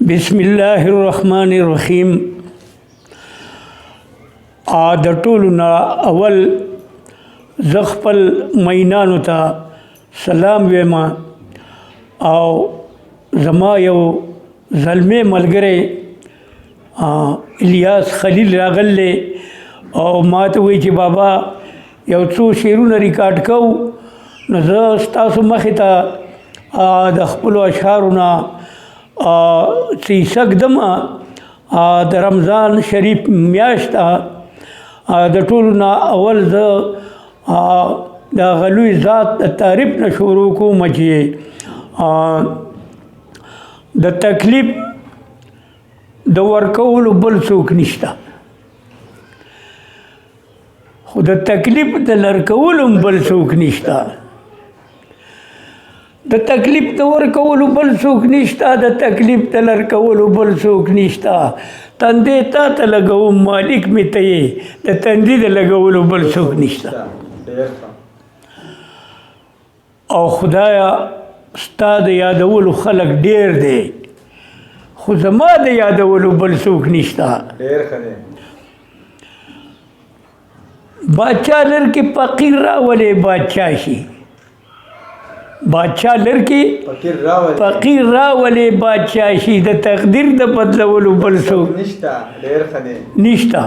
بسم الله الرحمن الرحیم. د ټولو نه اول زه خپل مینانو ته سلام وایم او زما یو زلمی ملګری الیاس خلیل راغلی او ما ته وایي چې بابا یو څو شعرونه ریکارډ کوو، نو زه ستاسو مخې ته د خپلو اشعارو نه څه ږدم. د رمضان شریف میاشت ده، د ټولو نه اول زه د هغه لوی ذات د تعریف نه شروع کوم چې د تکلیف د ورکولو بل څوک نشته، خو د تکلیف د لرکولو بل څوک نشته. د تکلیف د ورکولو بل څوک نشته، د تکلیف د لرکولو بل څوک نشته. تندې تا ته لګوم مالک مې ته یې، د تندې د لګولو بل څوک نشته. او خدایا ستا د یادولو خلک ډېر دی، خو زما د یادولو بل څوک نشته. بادشاہ لرکې فقیر راولې بادشاہ شي، بادشاہ لرکې فقیر راولې بادشاہ شي، د تقدیر د بدلولو بل څوک نشته.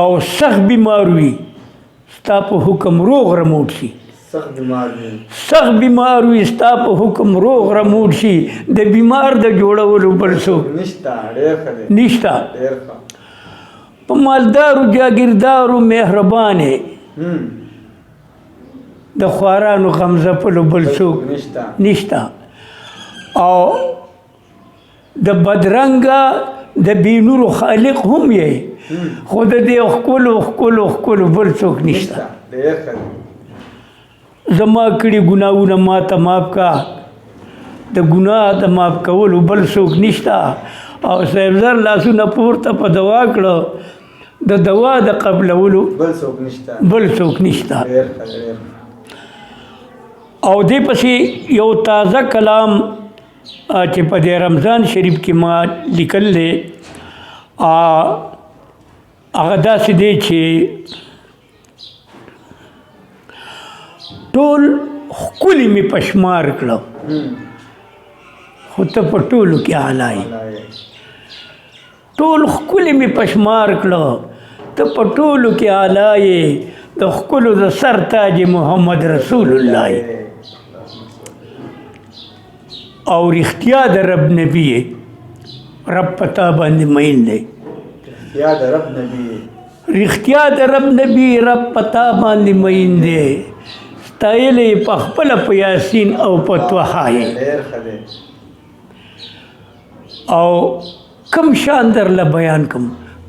او سخت بیمار وي ستا په حکم روغ رموټ شي، سخت بیمار وي ستا په حکم روغ رموټ شي، د بیمار د جوړولو بل څوک نشته. په مالدارو جاګیردارو مهربانې، د خوارانو غم ځپلو بل څوک نشته. او د بدرنګه د بېنورو خالق هم یې، خو د دې ښکلو ښکلو ښکلو بل څوک نشته. زما کړي ګناهونه ما ته معاف کا، د ګناه د معاف کولو بل څوک نشته. او صاحب زر لاسونه پورته په دعا کړه، د دوا د قبلولو بل څوک نشته. او دې پسې یو تازه کلام چې په دې رمضان شریف کې ما لیکل دی، هغه داسې دی چې ټول ښکلي مې پشمار کړه، خو ته په ټولو کې اعلی یې. ټول ښکلي مې پشمار کړه، ته په ټولو کې اعلی یې، د ښکلو د سر تاج محمد رسول الله یې. او رښتیا د رب نبی یې، رب پتا باندې مین دی. رښتیا د رب نبی، رب پتا باندې مین دی. ستایلې په خپله په یاسین او په طه یې. او کم شان درله بیان کم،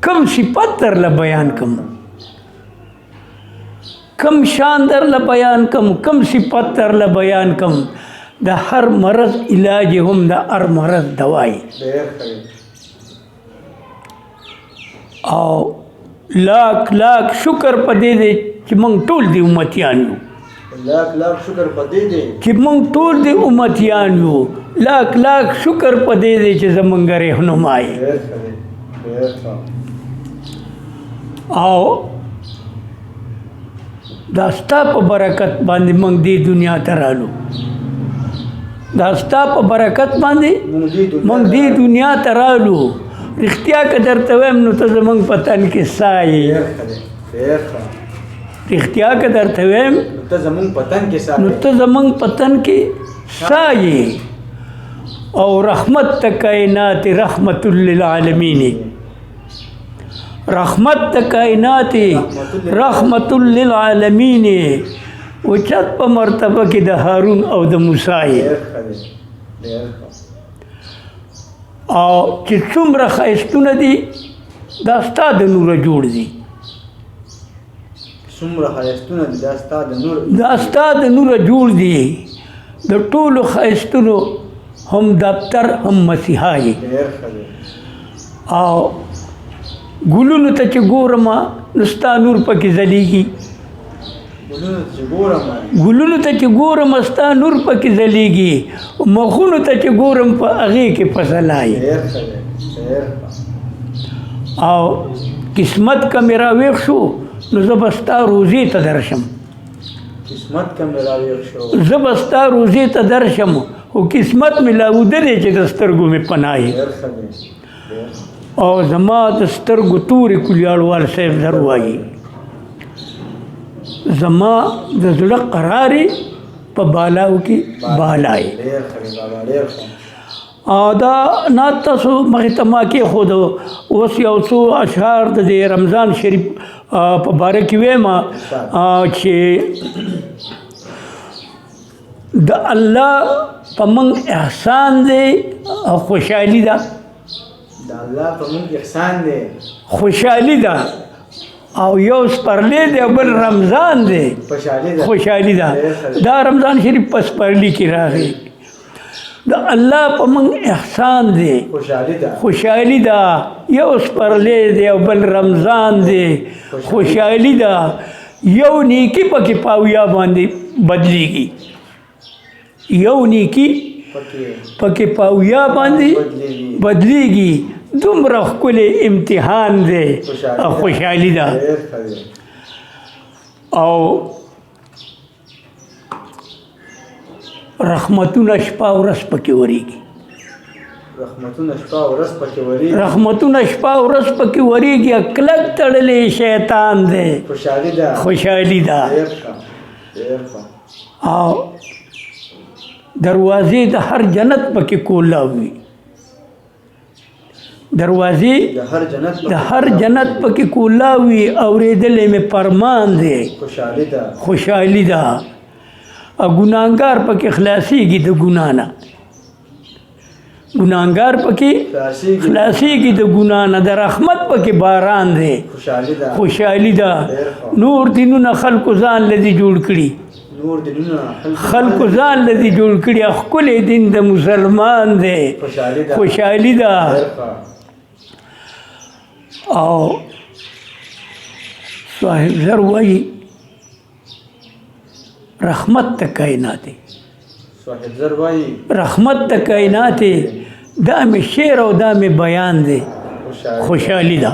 کم صفت درله بیان کم، کم شان درله بیان کم، کم صفت درله بیان کم. د هر مرض علاج هم د هر مرض دوای. او لاک لاک شکر پدې دی چې موږ ټول دی امتیان یو، لاک لاک شکر پدې دی چې موږ ټول دی امتیان یو، لاک لاک شکر پدې دی چې زمونږ رهنمای. او دا ستا په برکت باندې موږ دې دنیا ته رالو، دا ستا په برکت باندې موږ دې دنیا ته رالو. رښتیا که درته وایم نو ته زموږ په تن کې ساه یې، رښتیا که درته وایم نو ته زموږ په تن کې ساه یې. او رحمت ته کائنات رحمت للعالمین، رحمت ته کائنات رحمت للعالمین. اوچت په مرتبه کې د هارون او د موسی یې. او چې څومره ښایستونه دي دا ستا د نوره جوړ دي، دا ستا د نوره جوړ دي. د ټولو ښایستونو هم دفتر هم مسیحا یې. او ګلونو ته چې ګورم نو ستا نور پکې ځلیږي، ګلونو ته چې ګورم ستا نور پکې ځلیږي مخونو ته چې ګورم په هغې کې فصلای او قسمت که مې راویښ شو نو زه به ستا روزې ته درشم زه به ستا روزې ته درشم خو قسمت مې لاوده دی چې د سترګو مې پناه او زما د سترګو تورې کلیاړوال صاحب زر وایي زما د زړه قرارې په بالاو کې بالای دا نعت تاسو مخې ته ما کېښود اوس یو څو اشعار د دې رمضان شریف په باره کې وایم چې د الله په موږ احسان دی او خوشحالي ده خوشحالي ده او یو سپرلی دی او بل رمضان دی خوشحالي ده دا رمضان شریف په سپرلی کې راغی د الله په موږ احسان دی خوشحالي ده یو سپرلی دی او بل رمضان دی خوشحالي ده یو نیکی پکې پاویا باندې بدلیږي یو نیکی پکې پاویا باندې بدلیږي دومره ښکلی امتحان دی خوشحالي ده او رحمتونه شپه ورځ پکې ورېږي رحمتونه شپه ورځ پکې ورېږي کلک تړلی شیطان دی خوشحالي ده او دروازې د هر جنت پکې کولاوي دروازې د هر جنت پکې کولاوي اورېدلې مې فرمان دی خوشحالي ده او ګناهګار پکې خلاصېږي د ګناه نه ګناهګار پکې خلاصېږي د ګناه نه د رحمت پکې باران دی خوشحالي ده نور دینونه خلکو ځان لدي جوړ کړي خلکو ځان لدي جوړ کړي ښکلی دین د مسلمان دی خوشحالي ده او صاحب زر وایي رحمت د کائنات رحمت د کائنات دا مې شعر او دا مې بیان دی خوشحالي ده